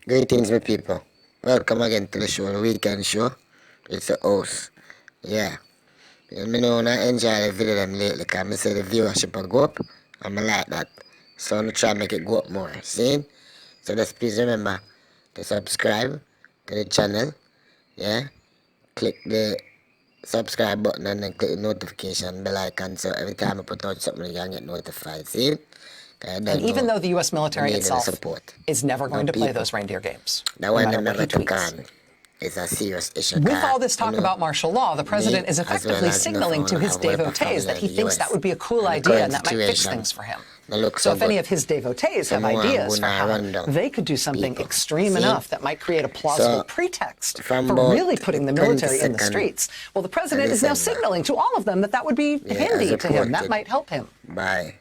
Greetings, my people. Welcome again to the show, the weekend show. It's the host. Yeah. I know I enjoy the video them lately because I say the viewership will go up and I like that. So I'm try to make it go up more. See? So just please remember to subscribe to the channel. Yeah. Click the subscribe button and then click the notification bell icon so every time I put out something you can get notified. See? And even though the U.S. military itself is never going to play those reindeer games, no matter what he tweets. It's a serious issue. With all this talk about martial law, the president is effectively signaling to his devotees that he thinks that would be a cool idea and that might fix things for him. So if any of his devotees have ideas for how they could do something extreme enough that might create a plausible pretext for really putting the military in the streets, well, the president is now signaling to all of them that that would be handy to him. That might help him. By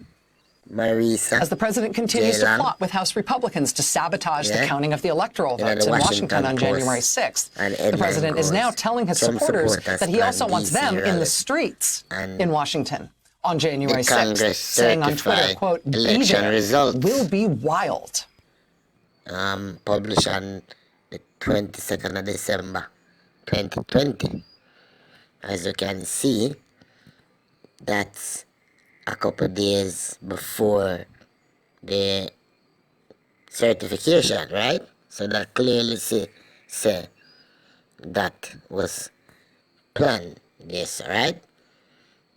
Marisa, as the president continues to plot with House Republicans to sabotage the counting of the electoral votes in Washington on January 6th, the president is now telling his supporters that he also wants them in the streets in Washington on January 6th, saying on Twitter, quote, "Be there, will be wild." Published on the 22nd of December, 2020. As you can see, that's a couple of days before the certification, right? So that clearly say that was planned, yes, right?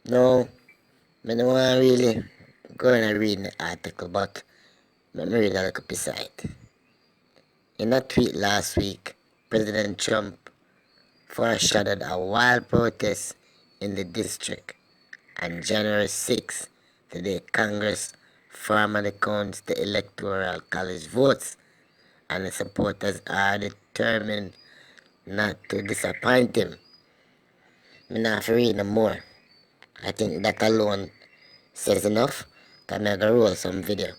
No, I don't want to really go and read the article, but let me read a little beside. In a tweet last week, President Trump foreshadowed a wild protest in the district on January 6th, the day Congress formally counts the Electoral College votes, and the supporters are determined not to disappoint him. I'm not have to read no more. I think that alone says enough. I'm going to roll some video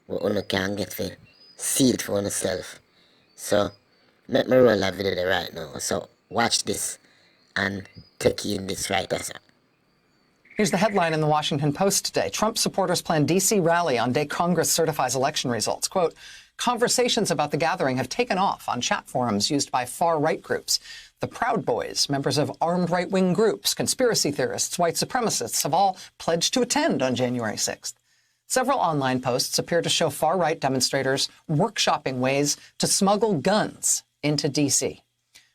where you can get to see it for yourself. So, let me roll that video right now. So, watch this and take in this right there. Here's the headline in the Washington Post today. Trump supporters plan D.C. rally on day Congress certifies election results. Quote, conversations about the gathering have taken off on chat forums used by far-right groups. The Proud Boys, members of armed right-wing groups, conspiracy theorists, white supremacists have all pledged to attend on January 6th. Several online posts appear to show far-right demonstrators workshopping ways to smuggle guns into D.C.,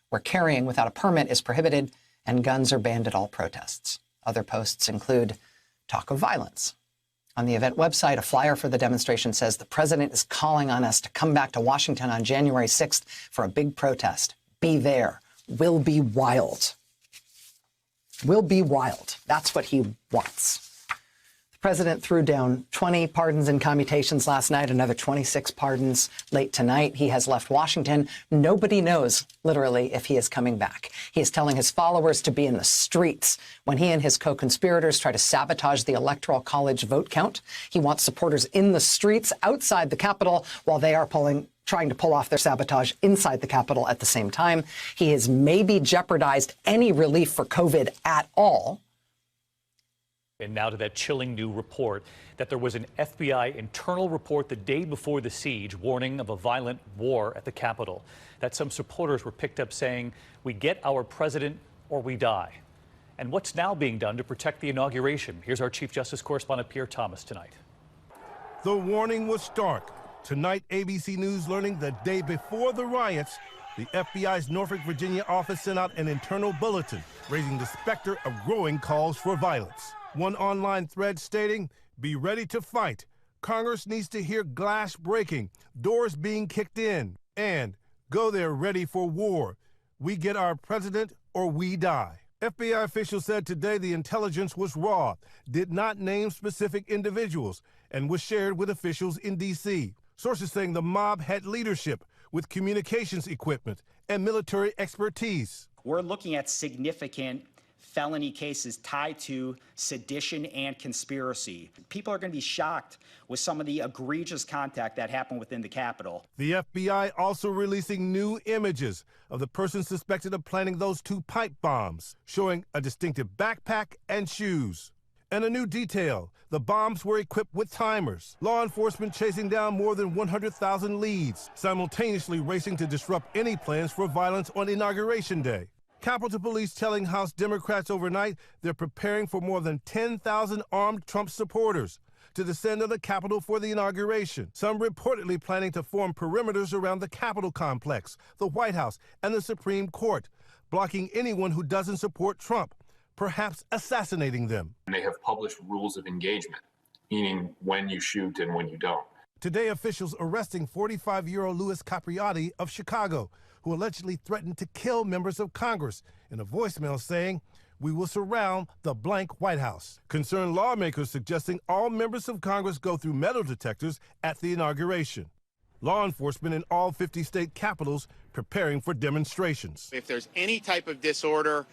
where carrying without a permit is prohibited and guns are banned at all protests. Other posts include talk of violence. On the event website, a flyer for the demonstration says the president is calling on us to come back to Washington on January 6th for a big protest. Be there. Will be wild. Will be wild. That's what he wants. The president threw down 20 pardons and commutations last night, another 26 pardons late tonight. He has left Washington. Nobody knows, literally, if he is coming back. He is telling his followers to be in the streets. When he and his co-conspirators try to sabotage the Electoral College vote count, he wants supporters in the streets outside the Capitol while they are trying to pull off their sabotage inside the Capitol at the same time. He has maybe jeopardized any relief for COVID at all. And now to that chilling new report that there was an FBI internal report the day before the siege warning of a violent war at the Capitol, that some supporters were picked up saying, "We get our president or we die." And what's now being done to protect the inauguration? Here's our Chief Justice correspondent Pierre Thomas tonight. The warning was stark. Tonight, ABC News learning the day before the riots, the FBI's Norfolk, Virginia office sent out an internal bulletin raising the specter of growing calls for violence. One online thread stating, "Be ready to fight. Congress needs to hear glass breaking, doors being kicked in, and go there ready for war. We get our president or we die." FBI officials said today the intelligence was raw, did not name specific individuals, and was shared with officials in D.C. Sources saying the mob had leadership with communications equipment and military expertise. We're looking at significant felony cases tied to sedition and conspiracy. People are going to be shocked with some of the egregious contact that happened within the Capitol. The FBI also releasing new images of the person suspected of planning those two pipe bombs, showing a distinctive backpack and shoes. And a new detail, the bombs were equipped with timers. Law enforcement chasing down more than 100,000 leads, simultaneously racing to disrupt any plans for violence on Inauguration Day. Capitol Police telling House Democrats overnight they're preparing for more than 10,000 armed Trump supporters to descend on the Capitol for the inauguration. Some reportedly planning to form perimeters around the Capitol complex, the White House, and the Supreme Court, blocking anyone who doesn't support Trump, perhaps assassinating them. They have published rules of engagement, meaning when you shoot and when you don't. Today, officials arresting 45-year-old Louis Capriotti of Chicago, who allegedly threatened to kill members of Congress, in a voicemail saying, "We will surround the blank White House." Concerned lawmakers suggesting all members of Congress go through metal detectors at the inauguration. Law enforcement in all 50 state capitals preparing for demonstrations. If there's any type of disorder,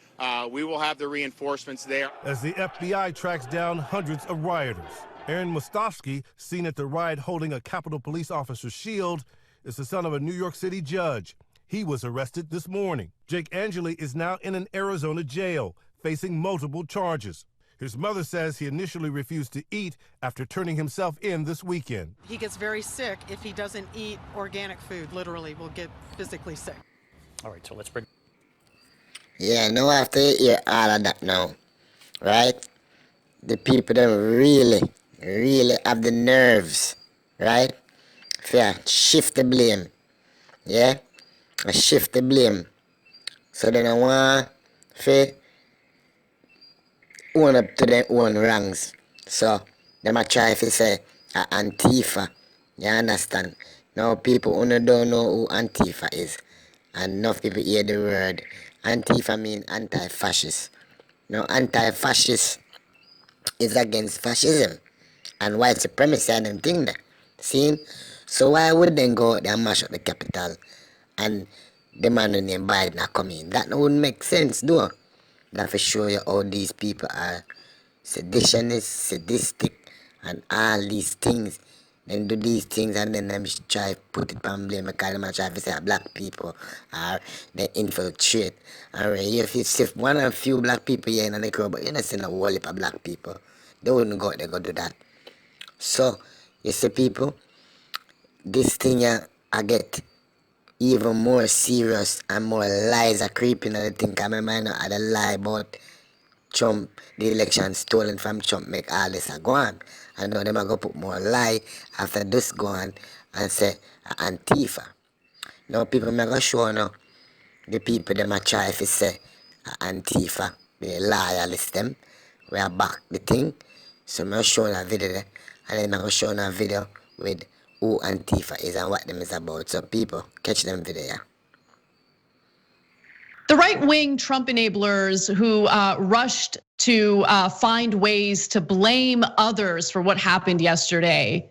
we will have the reinforcements there. As the FBI tracks down hundreds of rioters. Aaron Mostofsky, seen at the riot holding a Capitol Police officer's shield, is the son of a New York City judge. He was arrested this morning. Jake Angeli is now in an Arizona jail, facing multiple charges. His mother says he initially refused to eat after turning himself in this weekend. He gets very sick if he doesn't eat organic food, literally will get physically sick. All right, so let's bring... Yeah, now after you hear all of that now, right? The people that really have the nerves, right? For shift the blame, yeah? Shift the blame. So they don't want to own up to their own wrongs. So they might try to say Antifa. You understand? Now people who don't know who Antifa is. And enough people hear the word. Antifa means anti-fascist. Now anti-fascist is against fascism and white supremacy and them thing there. See? So why would they go out there and mash up the Capitol and the man named Biden come in? That wouldn't make sense, though. That for show you how these people are seditionists, sadistic, and all these things. Then do these things and then them try to put it on blame because them try to say black people are they infiltrate. And if you see one or a few black people here in the crowd, but you don't see no whole heap of black people, they wouldn't go out there go do that. So, you see people, this thing I get even more serious and more lies are creeping and I think I remember I had a lie about Trump, the election stolen from Trump, make all this a go on. I know them are going to put more lie after this go on and say Antifa. Now people are going to show now the people them are try to say Antifa, the loyalists them, we are back the thing. So I'm going to show a video there and then I'm going to show a video with who Antifa is and what them is about. So people, catch them video, yeah. The right-wing Trump enablers who rushed to find ways to blame others for what happened yesterday,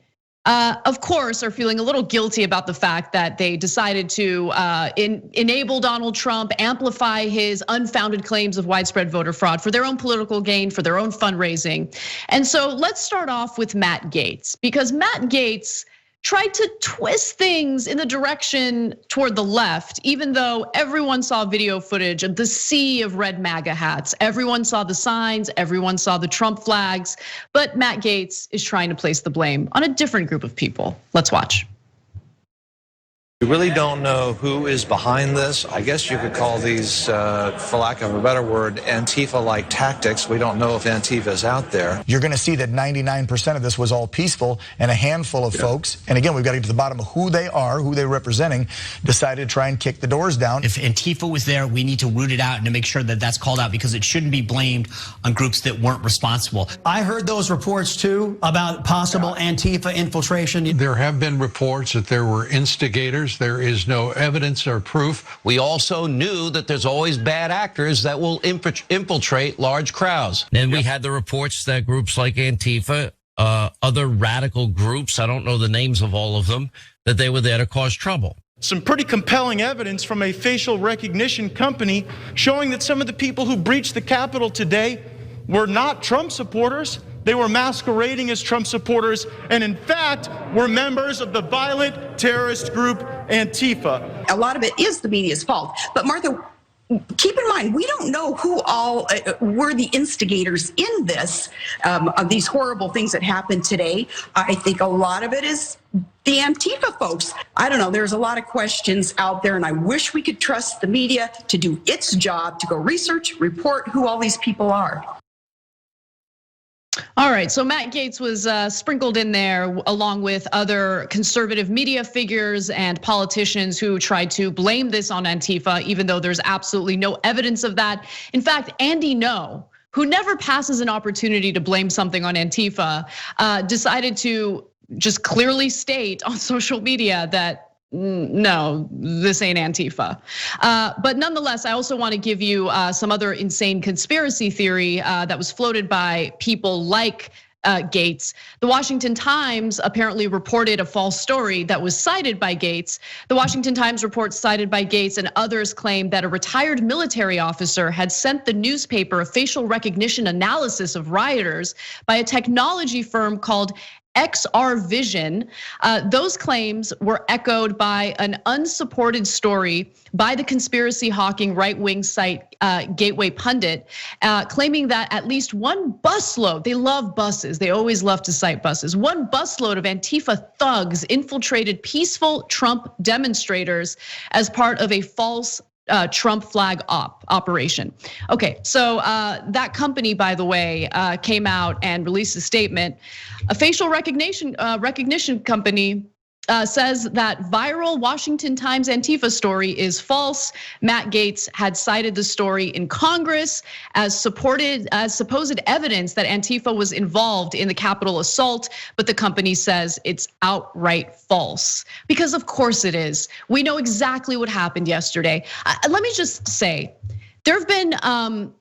of course, are feeling a little guilty about the fact that they decided to enable Donald Trump, amplify his unfounded claims of widespread voter fraud for their own political gain, for their own fundraising. And so let's start off with Matt Gaetz, because Matt Gaetz tried to twist things in the direction toward the left, even though everyone saw video footage of the sea of red MAGA hats. Everyone saw the signs, everyone saw the Trump flags, but Matt Gaetz is trying to place the blame on a different group of people. Let's watch. We really don't know who is behind this. I guess you could call these, for lack of a better word, Antifa-like tactics. We don't know if Antifa is out there. You're going to see that 99% of this was all peaceful, and a handful of folks, and again, we've got to get to the bottom of who they are, who they're representing, decided to try and kick the doors down. If Antifa was there, we need to root it out and to make sure that that's called out, because it shouldn't be blamed on groups that weren't responsible. I heard those reports too about possible Antifa infiltration. There have been reports that there were instigators. There is no evidence or proof. We also knew that there's always bad actors that will infiltrate large crowds. And we had the reports that groups like Antifa, other radical groups, I don't know the names of all of them, that they were there to cause trouble. Some pretty compelling evidence from a facial recognition company showing that some of the people who breached the Capitol today were not Trump supporters. They were masquerading as Trump supporters, and in fact, were members of the violent terrorist group Antifa. A lot of it is the media's fault. But Martha, keep in mind, we don't know who all were the instigators in this, of these horrible things that happened today. I think a lot of it is the Antifa folks. I don't know, there's a lot of questions out there, and I wish we could trust the media to do its job, to go research, report who all these people are. All right, so Matt Gaetz was sprinkled in there along with other conservative media figures and politicians who tried to blame this on Antifa, even though there's absolutely no evidence of that. In fact, Andy Ngo, who never passes an opportunity to blame something on Antifa, decided to just clearly state on social media that no, this ain't Antifa. But nonetheless, I also want to give you some other insane conspiracy theory that was floated by people like Gaetz. The Washington Times apparently reported a false story that was cited by Gaetz. The Washington Times report cited by Gaetz and others claimed that a retired military officer had sent the newspaper a facial recognition analysis of rioters by a technology firm called XR Vision. Those claims were echoed by an unsupported story by the conspiracy hawking right-wing site Gateway Pundit, claiming that at least one busload, they love buses, they always love to cite buses, one busload of Antifa thugs infiltrated peaceful Trump demonstrators as part of a false Trump flag operation. Okay, so that company, by the way, came out and released a statement. A facial recognition company says that viral Washington Times Antifa story is false. Matt Gaetz had cited the story in Congress as supposed evidence that Antifa was involved in the Capitol assault, but the company says it's outright false. Because of course it is. We know exactly what happened yesterday. Let me just say, there have been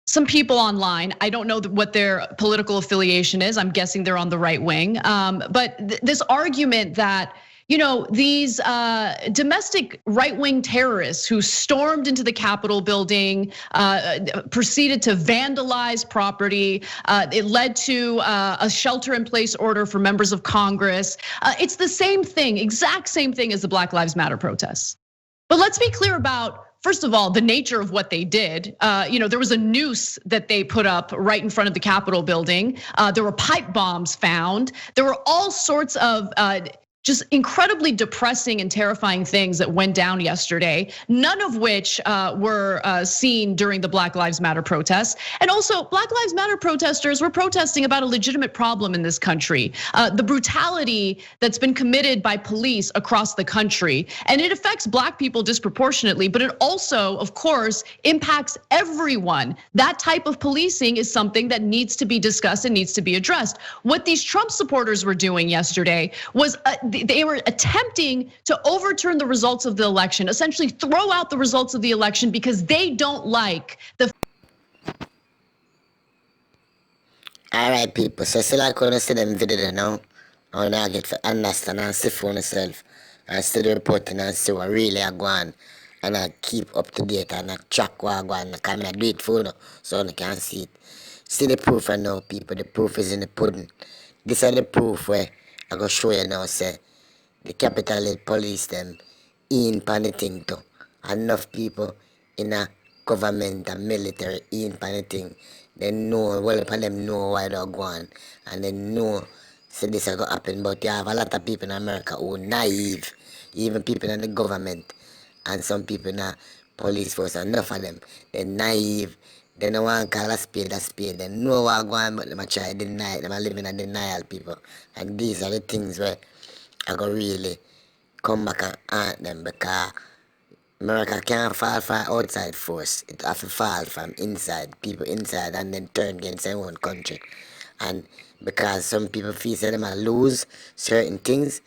some people online, I don't know what their political affiliation is. I'm guessing they're on the right wing. But this argument that, these domestic right-wing terrorists who stormed into the Capitol building, proceeded to vandalize property. It led to a shelter-in-place order for members of Congress. It's the same thing, exact same thing as the Black Lives Matter protests. But let's be clear about, first of all, the nature of what they did. There was a noose that they put up right in front of the Capitol building. There were pipe bombs found. There were all sorts of just incredibly depressing and terrifying things that went down yesterday, none of which were seen during the Black Lives Matter protests. And also, Black Lives Matter protesters were protesting about a legitimate problem in this country, the brutality that's been committed by police across the country. And it affects Black people disproportionately, but it also, of course, impacts everyone. That type of policing is something that needs to be discussed and needs to be addressed. What these Trump supporters were doing yesterday was they were attempting to overturn the results of the election, essentially throw out the results of the election because they don't like the. All right, people. So still I couldn't see them video now. I now get to understand and see for myself and still reporting and see what really I go on. And I keep up to date and I track what I go on. I do it for you so you can see it. See the proof right now, people. The proof is in the pudding. This is the proof where I go show you now, say, the Capitol Police them in panicking too. Enough people in a government and military in panicking. They know, well upon them know why they're going. And they know, so this is going to happen. But you have a lot of people in America who are naive. Even people in the government. And some people in the police force, enough of them. They're naive. They don't want to call a spade a spade. They know what's going on, but they try to deny it. They are living in denial, people. And these are the things where I go really come back and haunt them, because America can't fall from outside force. It has to fall from inside, people inside, and then turn against their own country. And because some people feel that they might lose certain things,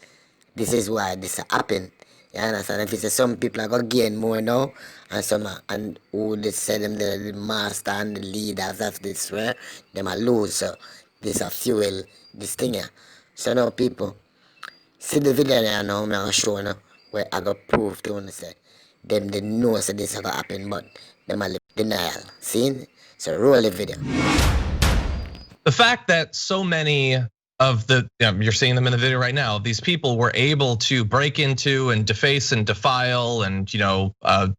this is why this happen. You understand? If you say some people are going to gain more now, and some and who they say them the master and the leaders of this, right? They might lose. So this a fuel this thing here. So now people, see the video there now, I'm going to show you where I got proof to you say them they know so this is going to happen, but them are denial. See? So roll the video. The fact that so many of the, you're seeing them in the video right now. These people were able to break into and deface and defile and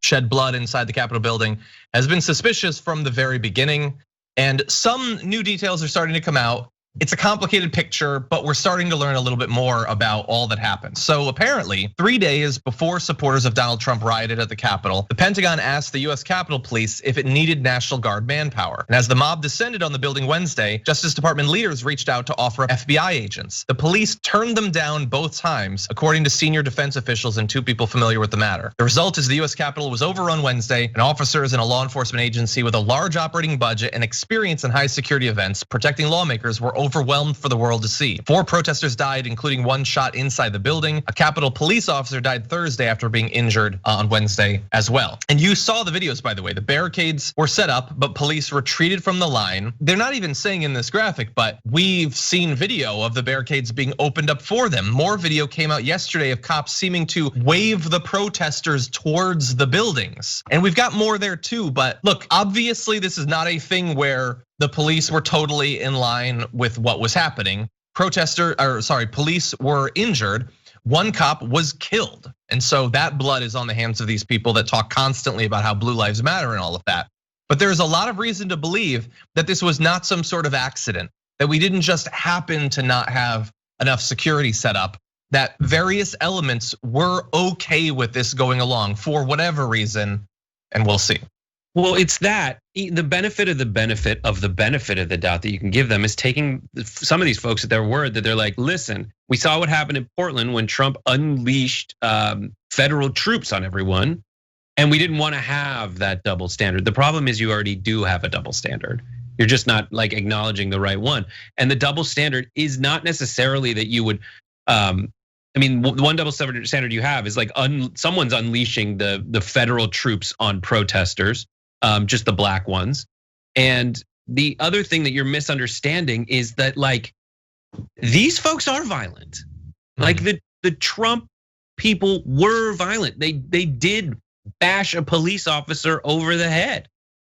shed blood inside the Capitol building has been suspicious from the very beginning. And some new details are starting to come out. It's a complicated picture, but we're starting to learn a little bit more about all that happened. So apparently, 3 days before supporters of Donald Trump rioted at the Capitol, the Pentagon asked the US Capitol Police if it needed National Guard manpower. And as the mob descended on the building Wednesday, Justice Department leaders reached out to offer up FBI agents. The police turned them down both times, according to senior defense officials and 2 people familiar with the matter. The result is the US Capitol was overrun Wednesday, and officers in a law enforcement agency with a large operating budget and experience in high security events protecting lawmakers were overwhelmed for the world to see. 4 protesters died, including 1 shot inside the building. A Capitol police officer died Thursday after being injured on Wednesday as well. And you saw the videos, by the way. The barricades were set up, but police retreated from the line. They're not even saying in this graphic, but we've seen video of the barricades being opened up for them. More video came out yesterday of cops seeming to wave the protesters towards the buildings. And we've got more there too, but look, obviously this is not a thing where the police were totally in line with what was happening. Police were injured. 1 cop was killed. And so that blood is on the hands of these people that talk constantly about how Blue Lives Matter and all of that. But there's a lot of reason to believe that this was not some sort of accident, that we didn't just happen to not have enough security set up, that various elements were okay with this going along for whatever reason, and we'll see. Well, it's that the benefit of the benefit of the doubt that you can give them is taking some of these folks at their word that they're like, listen, we saw what happened in Portland when Trump unleashed federal troops on everyone, and we didn't want to have that double standard. The problem is you already do have a double standard. You're just not like acknowledging the right one. And the double standard is not necessarily that you would. One double standard you have is like someone's unleashing the federal troops on protesters. Just the black ones. And the other thing that you're misunderstanding is that like these folks are violent. Like the Trump people were violent. They did bash a police officer over the head.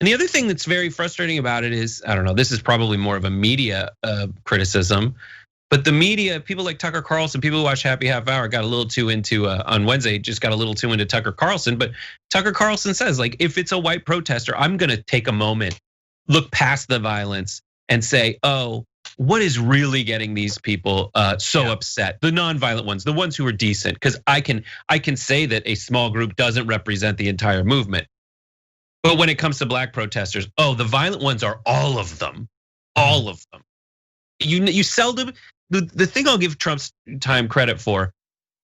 And the other thing that's very frustrating about it is, I don't know, this is probably more of a media criticism, but the media, people like Tucker Carlson, people who watch Happy Half Hour got a little too into, on Wednesday, just got a little too into Tucker Carlson. But Tucker Carlson says, like, if it's a white protester, I'm gonna take a moment, look past the violence and say, oh, what is really getting these people so upset? The nonviolent ones, the ones who are decent, because I can say that a small group doesn't represent the entire movement. But when it comes to black protesters, oh, the violent ones are all of them, all of them. You seldom. The thing I'll give Trump's time credit for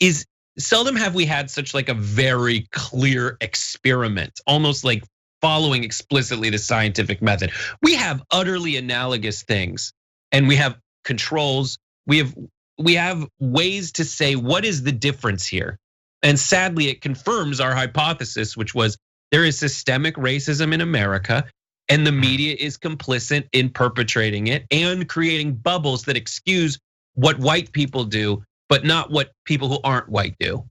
is seldom have we had such like a very clear experiment, almost like following explicitly the scientific method. We have utterly analogous things, and we have controls. We have ways to say what is the difference here, and sadly, it confirms our hypothesis, which was there is systemic racism in America. And the media is complicit in perpetrating it and creating bubbles that excuse what white people do, but not what people who aren't white do.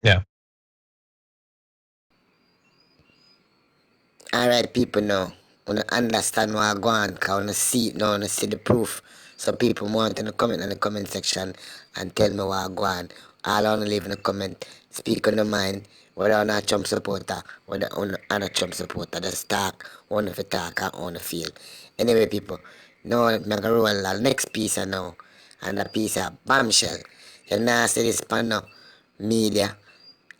Yeah. All right, people now, wanna understand what I go on, cause wanna see it now, wanna see the proof. So people want to comment in the comment section and tell me what I go on. All I wanna leave in the comment, speak on the mind. Whether I'm a Trump supporter, whether I'm not a Trump supporter, just talk, one of the talk and on the feel. Anyway, people, now I'm gonna roll the next piece now, and the piece of bombshell. You know, see this pan now, media,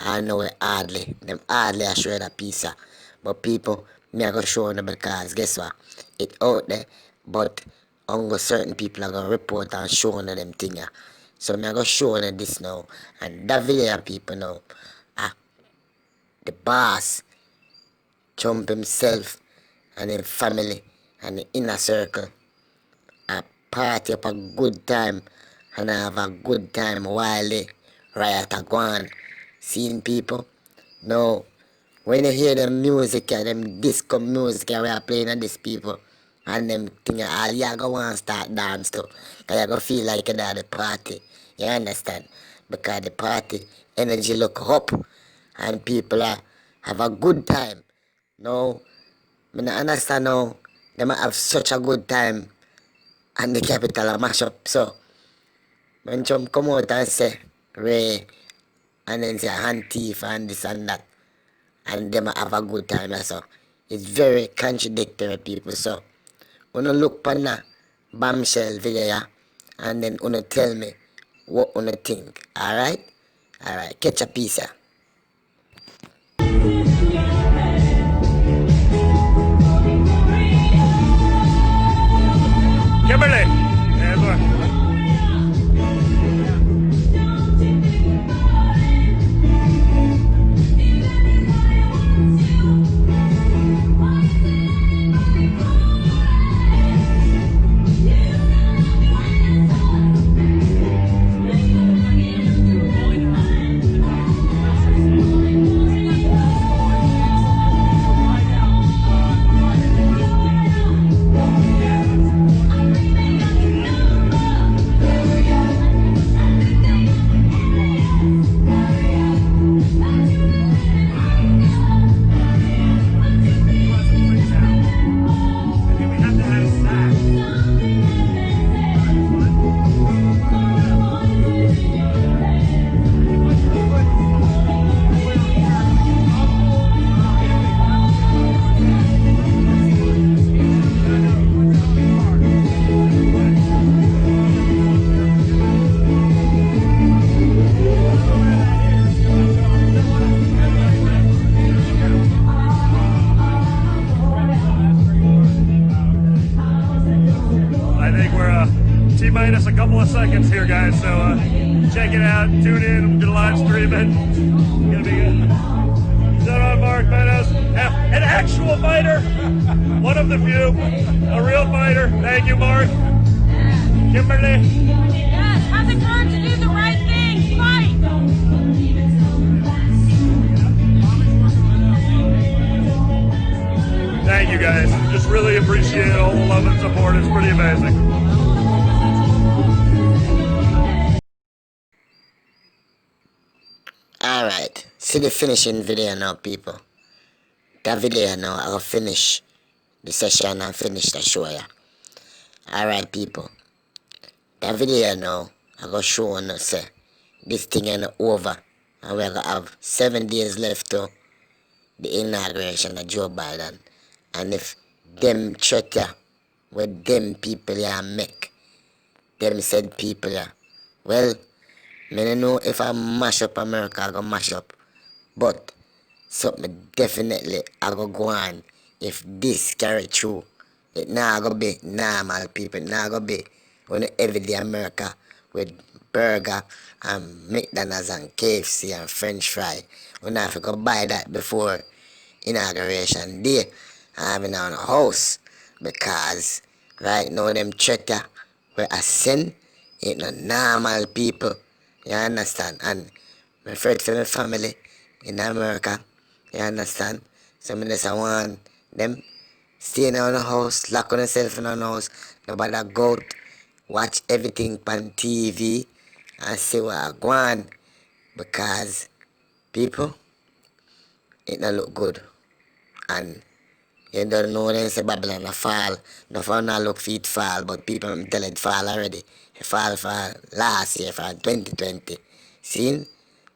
I know it hardly, them hardly are showing a piece of, but people, me I go show them because guess what, it out there, but only certain people are gonna report and show them thing. So me I go show them this now, and that video people now, the boss, Trump himself and his family and the inner circle a party up a good time and have a good time while the riot are going. Seeing people. Now, when you hear them music and them disco music we are playing at these people and them thing all you go want to start dance to. Cause you go feel like you're at the party. You understand? Because the party energy look up and people have a good time. Now, I don't understand now, they might have such a good time and the capital mash up. So, when Trump come out and say Ray and then say Antifa and this and that, and them have a good time, so it's very contradictory, people. So wanna look on that bombshell video and then wanna tell me what wanna think. Alright? Alright, catch a piece here. Kimberly! Yeah, boy. T-minus a couple of seconds here, guys, so check it out, tune in, we're gonna live stream it, it's gonna be good. Shout out Mark Meadows, an actual fighter, one of the few, a real fighter. Thank you, Mark. Kimberly. Yes, have the courage to do the right thing, fight. Thank you, guys. Just really appreciate all the love and support. It's pretty amazing. Alright, see the finishing video now, people. That video now, I'll finish the session and finish the show, yeah. Alright, people. That video now, I'm gonna show you, say, this thing ain't over. And we're gonna have 7 days left to the inauguration of Joe Biden. And if them threat with them people make, them said people well, I don't know if I mash up America, I go mash up. But something definitely I go on if this carry through. It not gonna be normal people, it not gonna be on everyday America with burger and McDonald's and KFC and French fry. We not have to go buy that before inauguration day. I have it on a house because right now them checker where I send ain't no normal people. You understand? And my friend for my family in America, you understand? So I just want them stay in the house, lock on themselves in the house, nobody go out, watch everything on TV and see what I want, because people, it don't look good. And you don't know when say Babylon a fall. No for not look for it fall, but people I'm telling it fall already. It fall for last year, for 2020. See?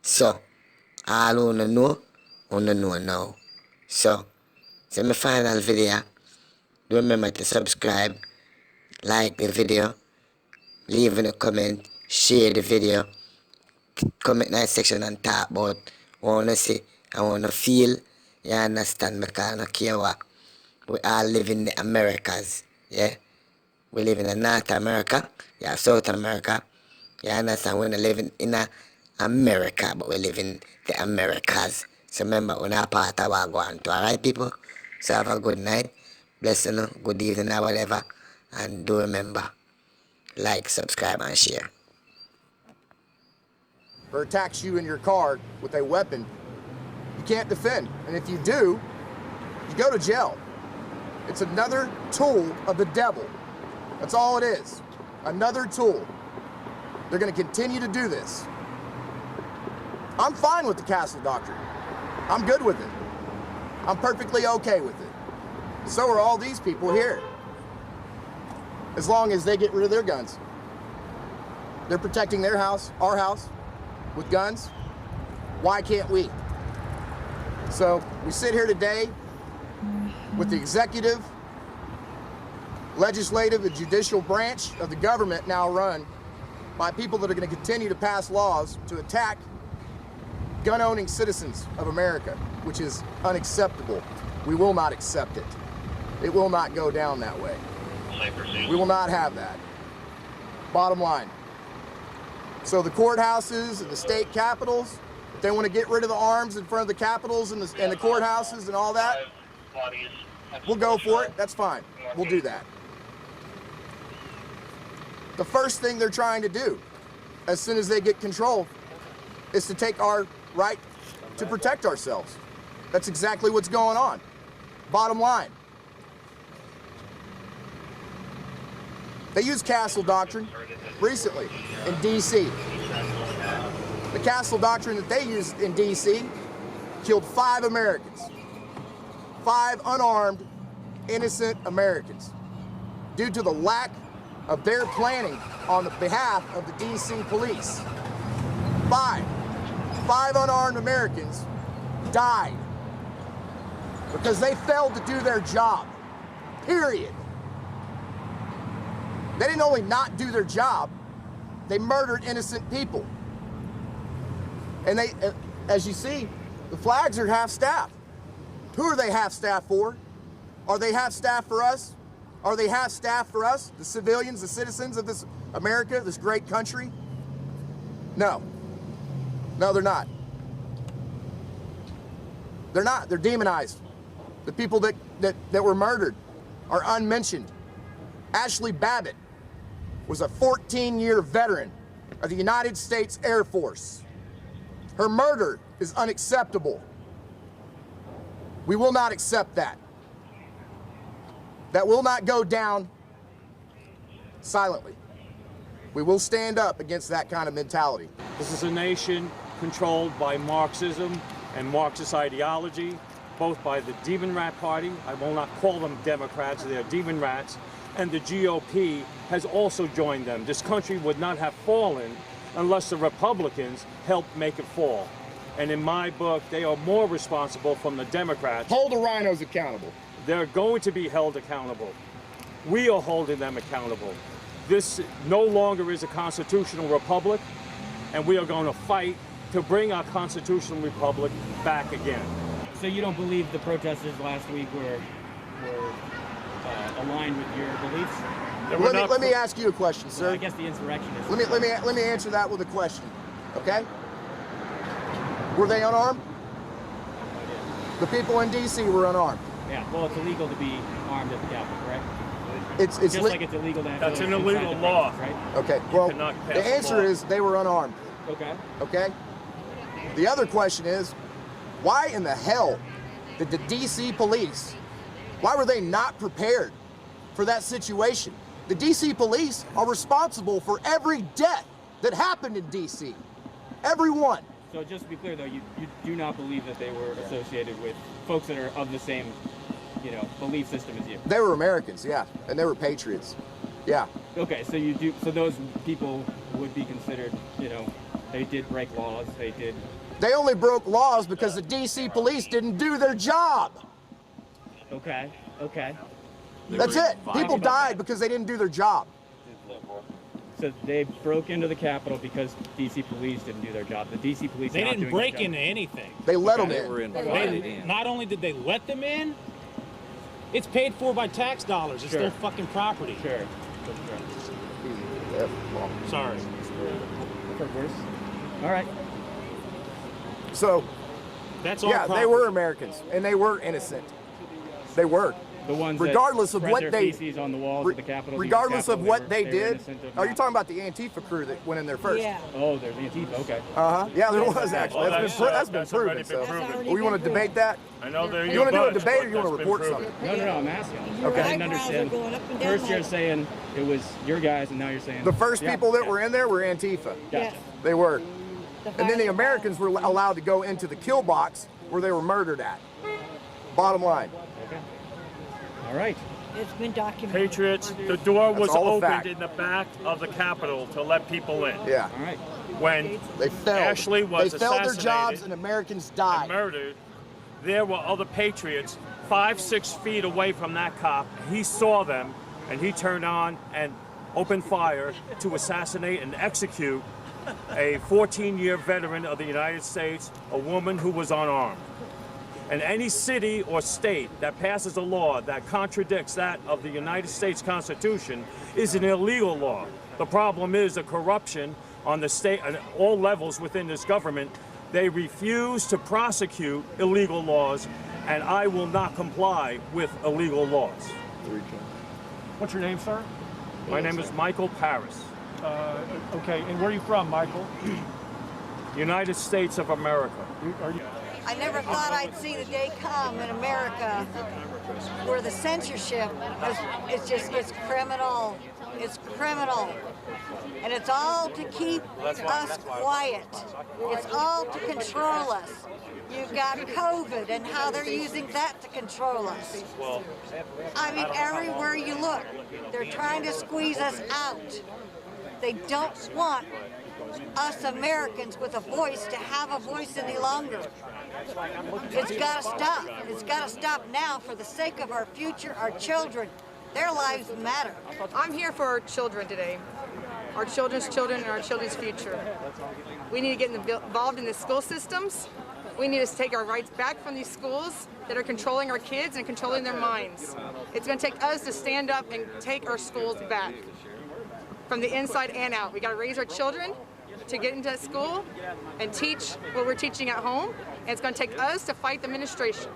So, all who know now. So my final video. Do remember to subscribe, like the video, leave in a comment, share the video, comment in the section and talk about what I want to see, I want to feel. You understand? Because I don't care what. We all live in the Americas, yeah? We live in North America, yeah, South America. You understand? We're not living in America, but we live in the Americas. So remember, we're not part of what we're going to, alright, people? So have a good night, blessing, good evening, or whatever. And do remember, like, subscribe, and share. Or attacks you in your car with a weapon, you can't defend. And if you do, you go to jail. It's another tool of the devil. That's all it is. Another tool. They're going to continue to do this. I'm fine with the castle doctrine. I'm good with it. I'm perfectly okay with it. So are all these people here. As long as they get rid of their guns. They're protecting their house, our house, with guns. Why can't we? So we sit here today with the executive, legislative, and judicial branch of the government now run by people that are going to continue to pass laws to attack gun-owning citizens of America, which is unacceptable. We will not accept it. It will not go down that way. We will not have that. Bottom line. So the courthouses and the state capitals, if they want to get rid of the arms in front of the capitals and the courthouses and all that, we'll go for it. That's fine. We'll do that. The first thing they're trying to do, as soon as they get control, is to take our right to protect ourselves. That's exactly what's going on. Bottom line. They used castle doctrine recently in D.C. The castle doctrine that they used in D.C. killed 5 Americans. 5 unarmed, innocent Americans due to the lack of their planning on the behalf of the D.C. police. 5 unarmed Americans died because they failed to do their job, period. They didn't only not do their job, they murdered innocent people. And they, as you see, the flags are half-staff. Who are they half-staff for? Are they half-staff for us? Are they half-staff for us, the civilians, the citizens of this America, this great country? No. No, they're not. They're not. They're demonized. The people that were murdered are unmentioned. Ashley Babbitt was a 14-year veteran of the United States Air Force. Her murder is unacceptable. We will not accept that. That will not go down silently. We will stand up against that kind of mentality. This is a nation controlled by Marxism and Marxist ideology, both by the Demon Rat Party, I will not call them Democrats, they're Demon Rats, and the GOP has also joined them. This country would not have fallen unless the Republicans helped make it fall. And in my book, they are more responsible from the Democrats. Hold the rhinos accountable. They're going to be held accountable. We are holding them accountable. This no longer is a constitutional republic, and we are going to fight to bring our constitutional republic back again. So you don't believe the protesters last week were aligned with your beliefs? Let me ask you a question, sir. Well, I guess the insurrectionists. Let me answer that with a question, okay? Were they unarmed? The people in D.C. were unarmed. Yeah. Well, it's illegal to be armed at the Capitol, correct? It's just like it's illegal to have. That's an illegal law, right? Okay. Well, the answer is they were unarmed. Okay. Okay. The other question is, why in the hell did the D.C. police? Why were they not prepared for that situation? The D.C. police are responsible for every death that happened in D.C. Every one. So just to be clear, though, you do not believe that they were associated with folks that are of the same, belief system as you. They were Americans, yeah, and they were patriots, yeah. Okay, so you do. So those people would be considered, they did break laws. They did. They only broke laws because the D.C. police didn't do their job. Okay. Okay. That's it. People died because they didn't do their job. So they broke into the Capitol because D.C. police didn't do their job. The D.C. police. They didn't break into anything. They let them in. Not only did they let them in, it's paid for by tax dollars. It's their fucking property. Sure. Sorry. All right. So, that's all. Yeah, they were Americans, and they were innocent. They were. The ones regardless of what they on the walls of the Capitol. Regardless of what they did. Oh, you're talking about the Antifa crew that went in there first. Yeah. Oh, there's Antifa. Okay. Yeah, there was actually. That's been proven. So, we want to debate that. I know they're. You want to do a debate or you want to report something? No. I'm asking. Okay. I didn't understand. First you're saying it was your guys, and now you're saying the first people that were in there were Antifa. Gotcha. They were. And then the Americans were allowed to go into the kill box where they were murdered at. Bottom line. Okay. All right. It's been documented. Patriots, the door was all a opened fact. in the back of the Capitol to let people in. Yeah. All right. When They failed. Ashley was They failed their assassinated jobs and Americans died. and murdered, there were other patriots 5-6 feet away from that cop. He saw them and he turned on and opened fire to assassinate and execute a 14-year veteran of the United States, a woman who was unarmed. And any city or state that passes a law that contradicts that of the United States Constitution is an illegal law. The problem is the corruption on the state and all levels within this government. They refuse to prosecute illegal laws, and I will not comply with illegal laws. What's your name, sir? My name is Michael Paris. Okay, and where are you from, Michael? United States of America. I never thought I'd see the day come in America where the censorship it's criminal. It's criminal. And it's all to keep us quiet. It's all to control us. You've got COVID and how they're using that to control us. I mean, everywhere you look, they're trying to squeeze us out. They don't want us Americans with a voice to have a voice any longer. It's got to stop. It's got to stop now for the sake of our future, our children. Their lives matter. I'm here for our children today. Our children's children and our children's future. We need to get involved in the school systems. We need to take our rights back from these schools that are controlling our kids and controlling their minds. It's going to take us to stand up and take our schools back from the inside and out. We got to raise our children to get into school and teach what we're teaching at home. And it's going to take us to fight the administration.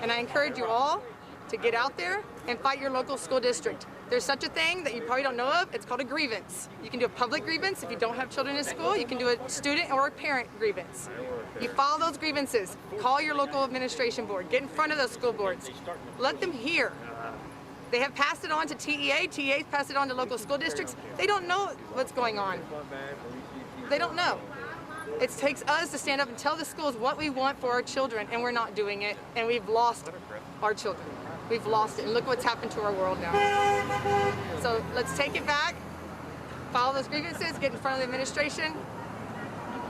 And I encourage you all to get out there and fight your local school district. There's such a thing that you probably don't know of. It's called a grievance. You can do a public grievance if you don't have children in school. You can do a student or a parent grievance. You file those grievances. Call your local administration board. Get in front of those school boards. Let them hear. They have passed it on to TEA. TEA's passed it on to local school districts. They don't know what's going on. They don't know. It takes us to stand up and tell the schools what we want for our children, and we're not doing it, and we've lost our children. We've lost it, and look what's happened to our world now. So let's take it back, file those grievances, get in front of the administration,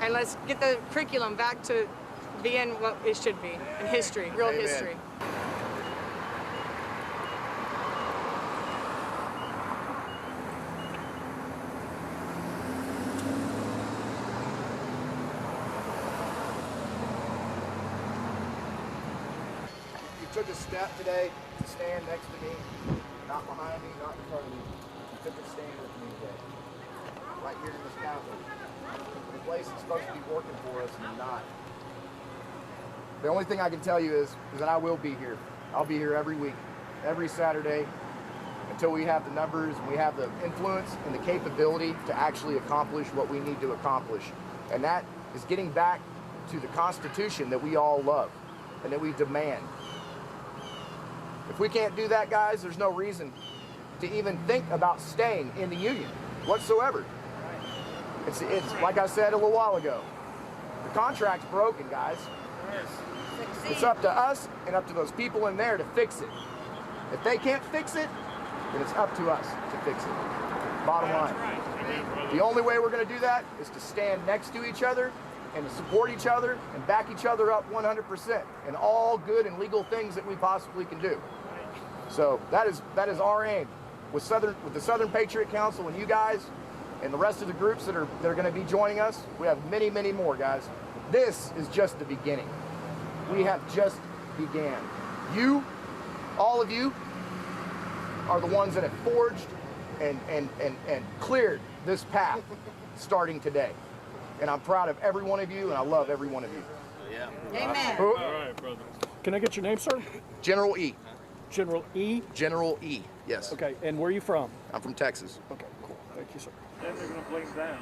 and let's get the curriculum back to being what it should be, in history, real Amen. history. You took a step today to stand next to me, not behind me, not in front of me. You took a stand with me today, right here in this Capitol. The place is supposed to be working for us and not. The only thing I can tell you is that I will be here. I'll be here every week, every Saturday, until we have the numbers and we have the influence and the capability to actually accomplish what we need to accomplish. And that is getting back to the Constitution that we all love and that we demand. If we can't do that, guys, there's no reason to even think about staying in the Union whatsoever. It's like I said a little while ago, the contract's broken, guys. It's up to us and up to those people in there to fix it. If they can't fix it, then it's up to us to fix it. Bottom line. The only way we're going to do that is to stand next to each other and to support each other and back each other up 100% in all good and legal things that we possibly can do. So that is our aim with the Southern Patriot Council and you guys and the rest of the groups that are going to be joining us. We have many, many more, guys. This is just the beginning. We have just began. You, all of you, are the ones that have forged and cleared this path starting today. And I'm proud of every one of you, and I love every one of you. Yeah. Amen. All right, brother. Can I get your name, sir? General E. General E? General E, yes. Okay, and where are you from? I'm from Texas. Okay, cool. Thank you, sir. Then they're going to blame down.